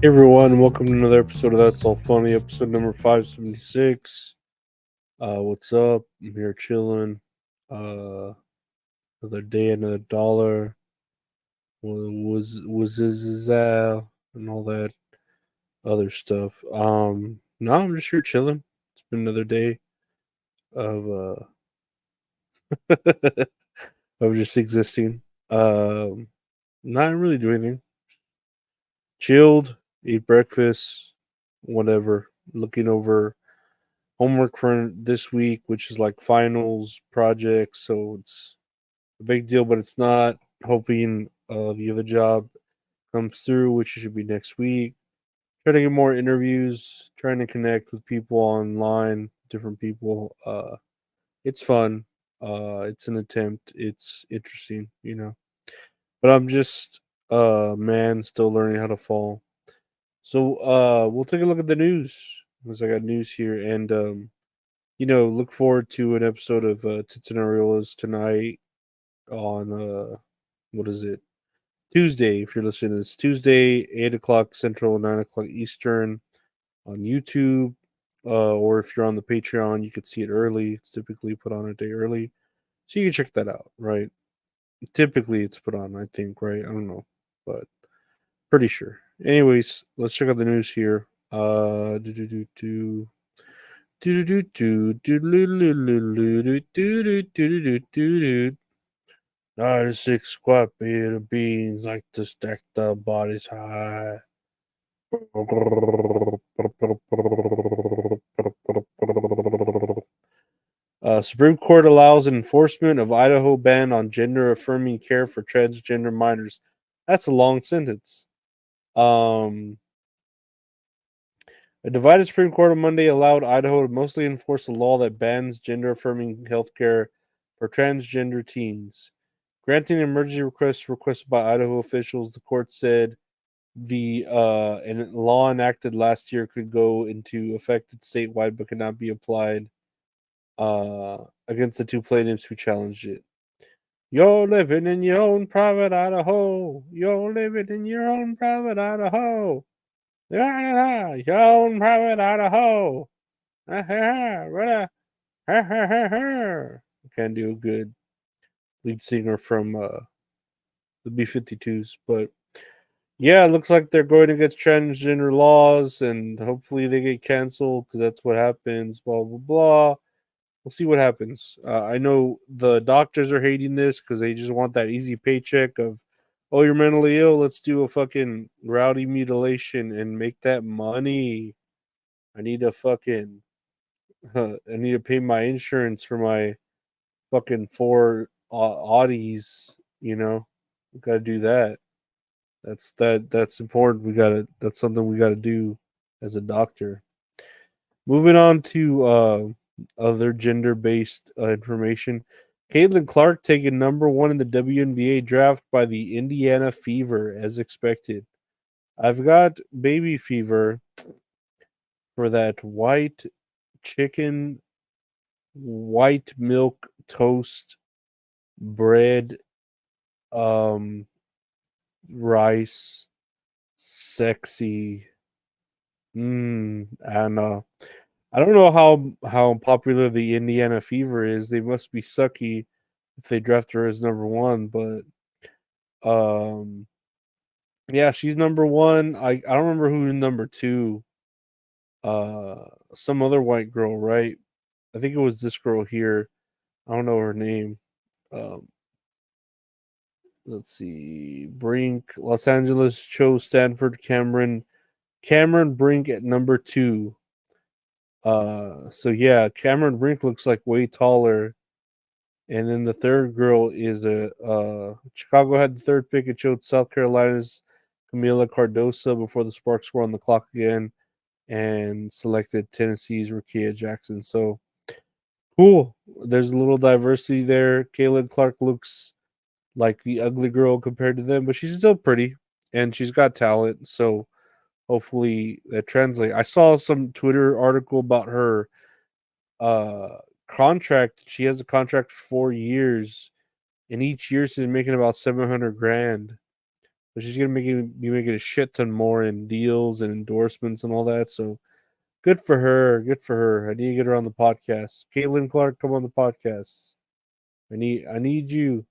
Hey everyone, welcome to another episode of That's All Funny, episode number 576. What's up? I'm here chilling. Uh, another day, another dollar. Was is and all that other stuff. No, I'm just here chilling. It's been another day of of just existing. Um, not really doing anything. Chilled, ate breakfast, whatever. Looking over homework for this week, which is like finals projects. So it's a big deal, but it's not. Hoping the other job comes through, which should be next week. Trying to get more interviews, trying to connect with people online, different people. It's fun. It's an attempt. It's interesting. But I'm just man still learning how to fall. So we'll take a look at the news because I got news here and look forward to an episode of Tits and Areolas tonight on what is it? Tuesday. If you're listening to this, Tuesday, 8 o'clock Central, 9 o'clock Eastern on YouTube. Or if you're on the Patreon, you could see it early. It's typically put on a day early. So you can check that out, right? Typically it's put on, I think, right? I don't know. But pretty sure. Anyways, let's check out the news here. Do do do do. Do do do do do do do do do do do do. 96 squat beer beans like to stack the bodies high. Supreme Court allows enforcement of Idaho ban on gender affirming care for transgender minors. That's a long sentence. Um, A divided Supreme Court on Monday allowed Idaho to mostly enforce a law that bans gender affirming healthcare for transgender teens. Granting an emergency request requested by Idaho officials, the court said the law enacted last year could go into effect statewide but could not be applied against the two plaintiffs who challenged it. You're living in your own private Idaho. You're living in your own private Idaho. Your own private Idaho. Can't do a good lead singer from the B-52s, but yeah, it looks like they're going against transgender laws, and hopefully they get canceled because that's what happens. Blah blah blah. We'll see what happens. I know the doctors are hating this because they just want that easy paycheck of, oh, you're mentally ill. Let's do a fucking rowdy mutilation and make that money. I need to fucking I need to pay my insurance for my fucking four Audis. Got to do that. That's important. That's something we gotta do as a doctor. Moving on to other gender based information. Caitlin Clark taken number one in the WNBA draft by the Indiana Fever as expected. I've got baby fever for that white chicken, white milk toast bread, um, rice, sexy. I don't know. I don't know how popular the Indiana Fever is. They must be sucky if they draft her as number one, but um, yeah, she's number one. I don't remember who number two. Some other white girl, right? I think it was this girl here. I don't know her name. Um, let's see. Brink, Los Angeles chose Stanford Cameron Brink at number two. So yeah, Cameron Brink looks like way taller. And then the third girl is Chicago had the third pick. It chose South Carolina's Camila Cardosa before the Sparks were on the clock again and selected Tennessee's Rakia Jackson. So cool. There's a little diversity there. Kaylin Clark looks like the ugly girl compared to them, but she's still pretty and she's got talent. So hopefully that translates. I saw some Twitter article about her uh contract. She has a contract for 4 years, and each year she's making about 700 grand. but she's gonna be making a shit ton more in deals and endorsements and all that. So good for her. Good for her. I need to get her on the podcast. Caitlin Clark, come on the podcast. I need you.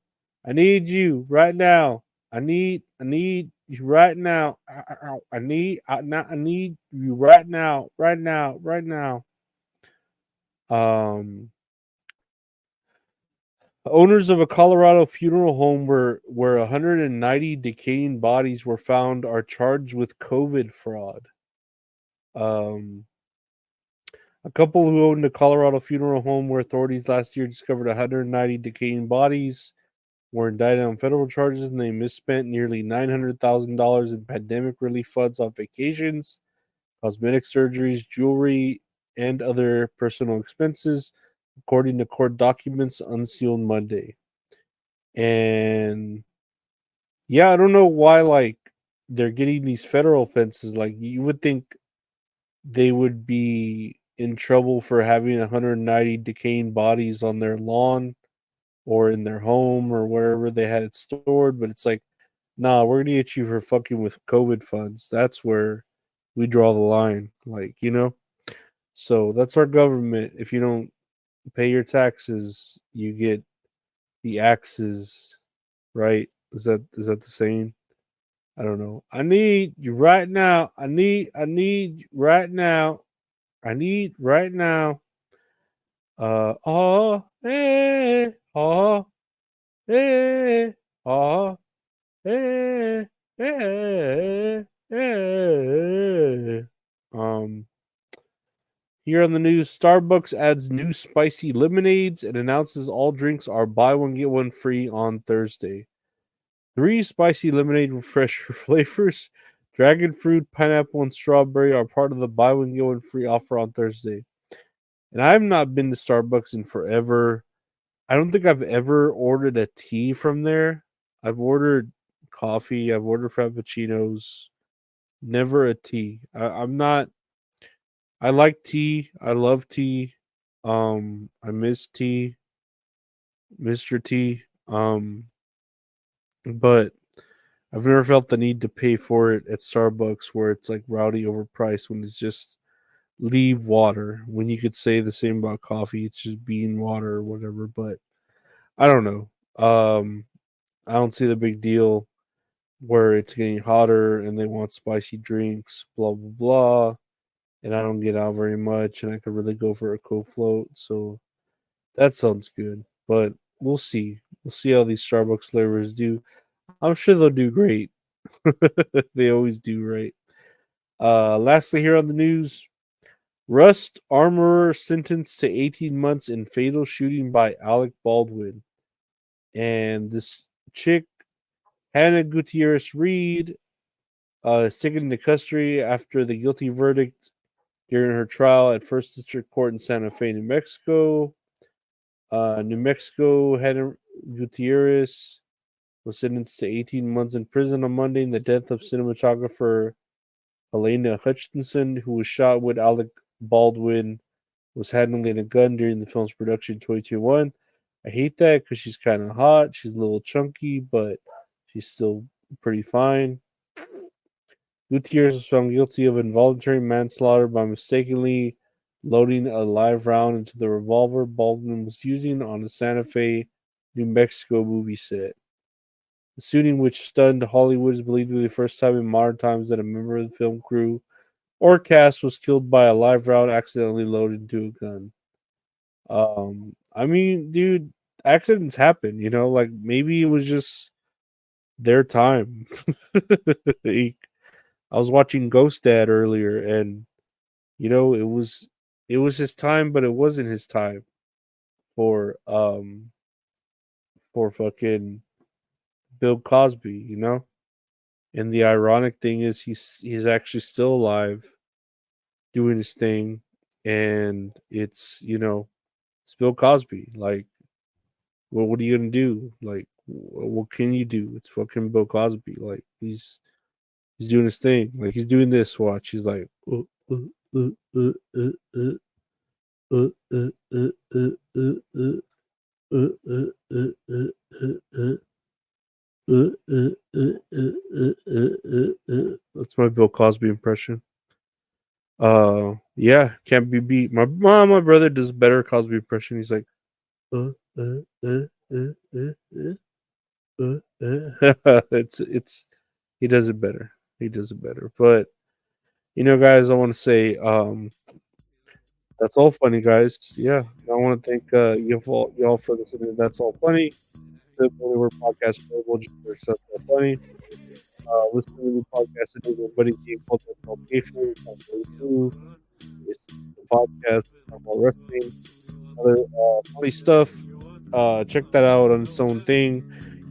I need you right now. I need you right now. I need you right now. Right now. Right now. Um Owners of a Colorado funeral home where 190 decaying bodies were found are charged with COVID fraud. Um a couple who owned a Colorado funeral home where authorities last year discovered 190 decaying bodies were indicted on federal charges, and they misspent nearly $900,000 in pandemic relief funds on vacations, cosmetic surgeries, jewelry, and other personal expenses, according to court documents unsealed Monday. And yeah, I don't know why they're getting these federal offenses. Like you would think they would be in trouble for having 190 decaying bodies on their lawn or in their home or wherever they had it stored, but it's like, nah, we're gonna get you for fucking with COVID funds. That's where we draw the line. So that's our government. If you don't pay your taxes, you get the axes, right? Is that the saying? I don't know. I need you right now. I need you right now. I need right now. Hey, hey, hey, hey, hey. Um, Here on the news, Starbucks adds new spicy lemonades and announces all drinks are buy one get one free on Thursday. Three spicy lemonade refresher flavors, dragon fruit, pineapple, and strawberry are part of the buy one get one free offer on Thursday. And I have not been to Starbucks in forever. I don't think I've ever ordered a tea from there. I've ordered coffee, I've ordered frappuccinos, never a tea. I'm not. I like tea. I love tea. I miss tea, Mr. T. But I've never felt the need to pay for it at Starbucks where it's like rowdy overpriced when it's just leave water. When you could say the same about coffee, it's just bean water or whatever. But I don't know. I don't see the big deal where it's getting hotter and they want spicy drinks, blah blah blah. And I don't get out very much, and I could really go for a cold float. So that sounds good. But we'll see. We'll see how these Starbucks flavors do. I'm sure they'll do great. They always do, right? Lastly, here on the news, Rust armorer sentenced to 18 months in fatal shooting by Alec Baldwin. And this chick, Hannah Gutierrez Reed, is taken into custody after the guilty verdict during her trial at First District Court in Santa Fe, New Mexico. New Mexico, Hannah Gutierrez was sentenced to 18 months in prison on Monday in the death of cinematographer Helena Hutchinson, who was shot when Alec Baldwin was handling a gun during the film's production in 2021. I hate that because she's kind of hot. She's a little chunky, but she's still pretty fine. Gutierrez was found guilty of involuntary manslaughter by mistakenly loading a live round into the revolver Baldwin was using on a Santa Fe, New Mexico movie set. The shooting, which stunned Hollywood, is believed to be the first time in modern times that a member of the film crew or cast was killed by a live round accidentally loaded into a gun. I mean, dude, accidents happen, like maybe it was just their time. I was watching Ghost Dad earlier, and it was his time, but it wasn't his time for fucking Bill Cosby, And the ironic thing is he's actually still alive doing his thing, and it's Bill Cosby. Like, well, what are you gonna do? Like, what can you do? It's fucking Bill Cosby. Like, he's doing his thing. Like, he's doing this. Watch. He's like, uh, uh, uh, uh, uh, uh, uh, uh, uh, uh, uh, uh, uh, uh, uh. That's my Bill Cosby impression. Yeah, can't be beat. My brother does better Cosby impression. He's like, uh, uh, uh, uh, uh, it's he does it better. He does it better. But guys, I want to say, that's all funny, guys. Yeah, I want to thank y'all for listening. That's all funny. The only word podcast available just for stuff that's funny. Listen to the podcast today. My buddy Jake called That's All Kayfabe. That's what we do. It's a podcast about wrestling, other funny stuff. Check that out on its own thing.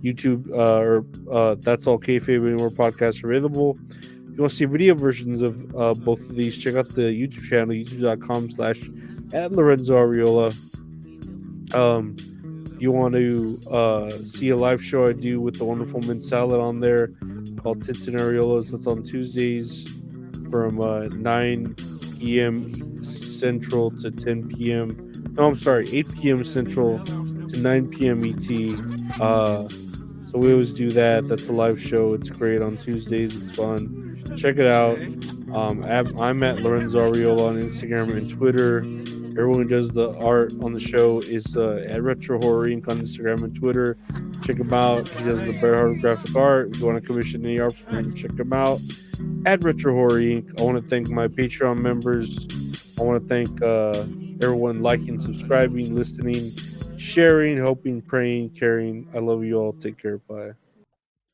YouTube or That's All Kayfabe. Anywhere podcasts are available. If you want to see video versions of both of these, check out the YouTube channel, youtube.com/ at Lorenzo Ariola. You want to see a live show I do with the wonderful Mint Salad on there called Tits and Areolas. That's on Tuesdays from 9 p.m. Central to 10 p.m. No, I'm sorry, 8 p.m. Central to 9 p.m. ET. So we always do that. That's a live show. It's great on Tuesdays. It's fun. Check it out. I'm at Lorenzo Ariola on Instagram and Twitter. Everyone who does the art on the show is at Retro Horror Inc. on Instagram and Twitter. Check him out. He does the Bret Hart graphic art. If you want to commission any art from him, check him out at Retro Horror Inc. I want to thank my Patreon members. I want to thank everyone liking, subscribing, listening, sharing, hoping, praying, caring. I love you all. Take care. Bye.